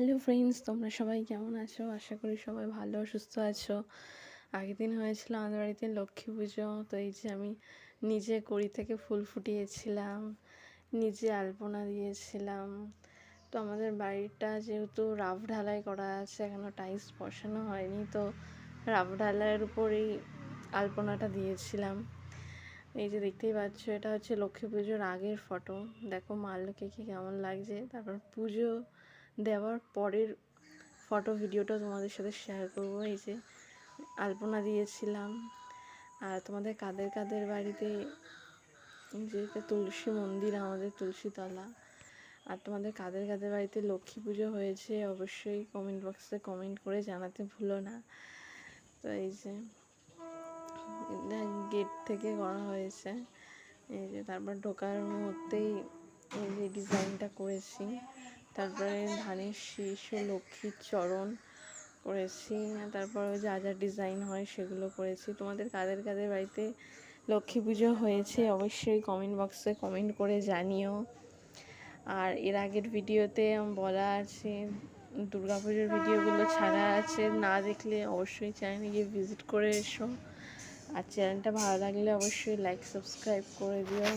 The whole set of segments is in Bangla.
হ্যালো ফ্রেন্ডস, তোমরা সবাই কেমন আছো? আশা করি সবাই ভালো সুস্থ আছো। আগের দিন হয়েছিল আমাদের বাড়িতে লক্ষ্মী পুজো। তো এই যে আমি নিজে কড়ি থেকে ফুল ফুটিয়েছিলাম, নিজে আলপনা দিয়েছিলাম। তো আমাদের বাড়িটা যেহেতু রাফ ঢালাই করা আছে, এখনও টাইলস বসানো হয়নি, তো রাফ ঢালাইয়ের উপরেই আলপনাটা দিয়েছিলাম। এই যে দেখতেই পাচ্ছ, এটা হচ্ছে লক্ষ্মী পুজোর আগের ফটো। দেখো মা লক্ষ্মীকে কেমন লাগছে। তারপর পুজো দেওয়ার পরের ফটো ভিডিওটা তোমাদের সাথে শেয়ার করব। এই যে আলপনা দিয়েছিলাম। আর তোমাদের কাদের কাদের বাড়িতে যে তুলসী মন্দির, আমাদের তুলসীতলা। আর তোমাদের কাদের কাদের বাড়িতে লক্ষ্মী পুজো হয়েছে অবশ্যই কমেন্ট বক্সে কমেন্ট করে জানাতে ভুলো না। তো এই যে গেট থেকে করা হয়েছে। এই যে তারপর ঢোকার মুহূর্তেই এই যে ডিজাইনটা করেছি। তারপরে ধানের শীষ ও লক্ষ্মীর চরণ করেছি। তারপরে যা যা ডিজাইন হয় সেগুলো করেছি। তোমাদের কাদের কাদের বাড়িতে লক্ষ্মী পুজো হয়েছে অবশ্যই কমেন্ট বক্সে কমেন্ট করে জানিও। আর এর আগের ভিডিওতে বলা আছে, দুর্গাপুজোর ভিডিওগুলো ছাড়া আছে, না দেখলে অবশ্যই চ্যানেলে গিয়ে ভিজিট করে এসো। আর চ্যানেলটা ভালো লাগলে অবশ্যই লাইক সাবস্ক্রাইব করে দিও।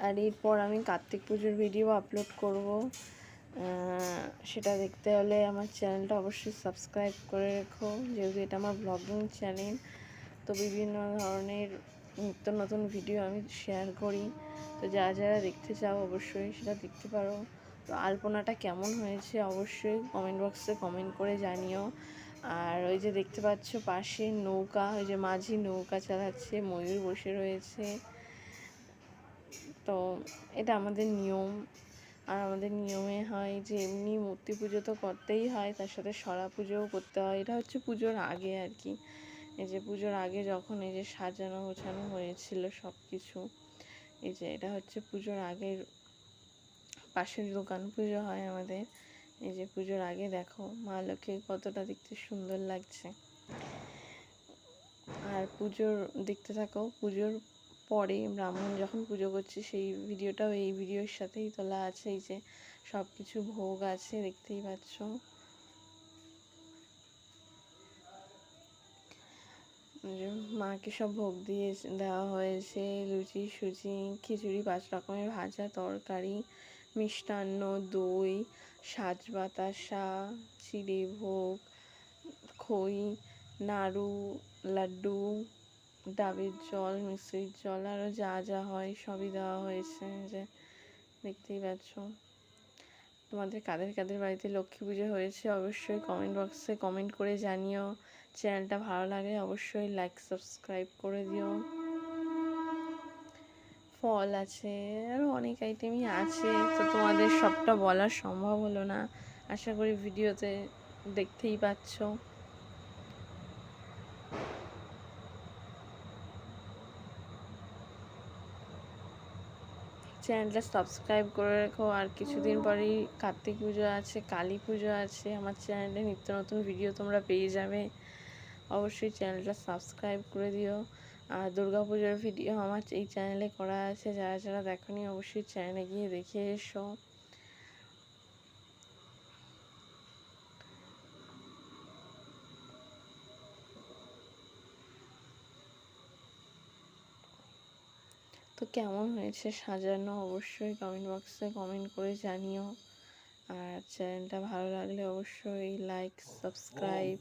আর এরপর আমি কার্তিক পুজোর ভিডিও আপলোড করব। সেটা দেখতে হলে আমার চ্যানেলটা অবশ্যই সাবস্ক্রাইব করে রেখো, যেহেতু এটা আমার ব্লগিং চ্যানেল। তো বিভিন্ন ধরনের নিত্য নতুন ভিডিও আমি শেয়ার করি। তো যারা দেখতে চাও অবশ্যই সেটা দেখতে পারো। তো আলপনাটা কেমন হয়েছে অবশ্যই কমেন্ট বক্সে কমেন্ট করে জানিও। আর ওই যে দেখতে পাচ্ছ পাশে নৌকা, ওই যে মাঝি নৌকা চালাচ্ছে, ময়ূর বসে রয়েছে। তো এটা আমাদের নিয়ম। আর আমাদের নিয়মে হয় যে এমনি মূর্তি পুজো তো করতেই হয়, তার সাথে সরা পুজোও করতে হয়। এটা হচ্ছে পুজোর আগে আর কি। এই যে পুজোর আগে যখন এই যে সাজানো গোছানো হয়েছিল সব কিছু, এই যে এটা হচ্ছে পুজোর আগের পাশের দোকান পুজো হয় আমাদের। এই যে পুজোর আগে দেখো মা লক্ষ্মী কতটা দেখতে সুন্দর লাগছে। আর পুজোর দেখতে থাকো। পুজোর পরে ব্রাহ্মণ যখন পুজো করছে সেই ভিডিওটাও এই ভিডিওর সাথেই তোলা আছে। এই যে সব কিছু ভোগ আছে দেখতেই পাচ্ছ। মাকে সব ভোগ দিয়ে দেওয়া হয়েছে, লুচি সুজি খিচুড়ি, 5 রকমের ভাজা তরকারি, মিষ্টান্ন, দই, সাজ বাতাসা, চিড়ে ভোগ, খই, নাড়ু, লাড্ডু, ডাবের জল, মিষ্টির জল, আরও যা যা হয় সবই দেওয়া হয়েছে। যে দেখতেই পাচ্ছ। তোমাদের কাদের কাদের বাড়িতে লক্ষ্মী পুজো হয়েছে অবশ্যই কমেন্ট বক্সে কমেন্ট করে জানিও। চ্যানেলটা ভালো লাগে অবশ্যই লাইক সাবস্ক্রাইব করে দিও। ফল আছে, আরও অনেক আইটেমই আছে, তো তোমাদের সবটা বলা সম্ভব হলো না। আশা করি ভিডিওতে দেখতেই পাচ্ছ। চ্যানেলটা সাবস্ক্রাইব করে রেখো। আর কিছুদিন পরেই কার্তিক পুজো আছে, কালী পুজো আছে। আমার চ্যানেলে নিত্য নতুন ভিডিও তোমরা পেয়ে যাবে। অবশ্যই চ্যানেলটা সাবস্ক্রাইব করে দিও। আর দুর্গা পুজোর ভিডিও আমার এই চ্যানেলে করা আছে, যারা যারা দেখোনি অবশ্যই চ্যানেলে গিয়ে দেখে এসো। তো কেমন হয়েছে সাজানো অবশ্যই কমেন্ট বক্সে কমেন্ট করে জানিও। আর চ্যানেলটা ভালো লাগলে অবশ্যই লাইক সাবস্ক্রাইব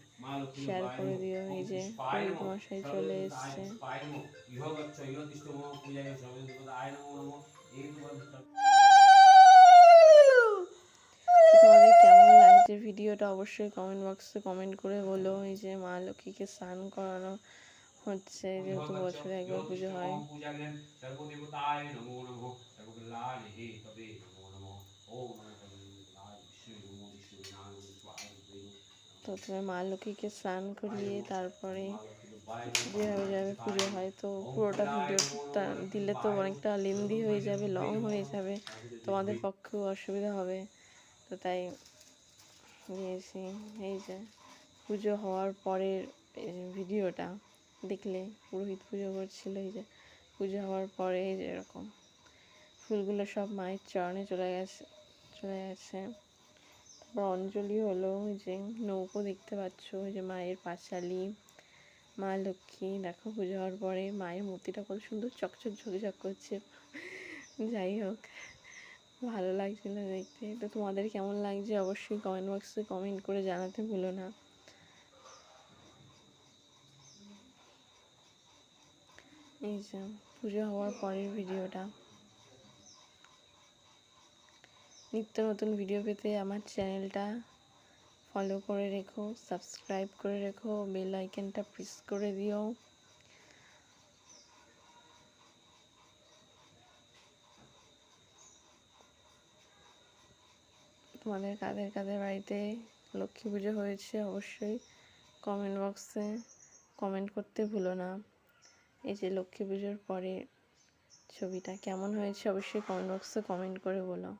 শেয়ার করে দিও। এই যে পুরোহিত মশাই চলে এসছে। তোমাদের কেমন লাগছে ভিডিওটা অবশ্যই কমেন্ট বক্সে কমেন্ট করে বলো। এই যে মা লক্ষ্মীকে স্নান করানো হচ্ছে, যেহেতু বছরে একবার পুজো হয়। তো তুমি মা লক্ষ্মীকে স্নান করিয়ে তারপরে যেভাবে যেভাবে পুজো হয়, তো পুরোটা ভিডিওটা দিলে তো অনেকটা লেন্দি হয়ে যাবে, লং হয়ে যাবে, তোমাদের পক্ষেও অসুবিধা হবে। তো তাই দিয়েছি। এই যে পুজো হওয়ার পরের ভিডিওটা দেখলে পুরোহিত পুজো করছিল। এই যে পুজো হওয়ার পরে এই যে এরকম ফুলগুলো সব মায়ের চরণে চলে গেছে। আবার অঞ্জলি হলো, ওই যে নৌকো দেখতে পাচ্ছ, ওই যে মায়ের পাঁচালি, মা লক্ষ্মী। দেখো পুজো হওয়ার পরে মায়ের মূর্তিটা কত সুন্দর চকচক ঝকঝক করছে। যাই হোক, ভালো লাগছিল দেখতে। তো তোমাদের কেমন লাগছে অবশ্যই কমেন্ট বক্সে কমেন্ট করে জানাতে ভুলো না। এই যে পুজো হওয়ার পরের ভিডিওটা। নিত্য নতুন ভিডিও পেতে আমার চ্যানেলটা ফলো করে রেখো, সাবস্ক্রাইব করে রেখো, বেল আইকনটা প্রেস করে দিও। তোমাদের কাদের কাদের বাড়িতে লক্ষ্মী পুজো হয়েছে অবশ্যই কমেন্ট বক্সে কমেন্ট করতে ভুলো না। এই যে লক্ষ্মী পুজোর পরে ছবিটা কেমন হয়েছে অবশ্যই কমেন্ট বক্সে কমেন্ট করে বলো।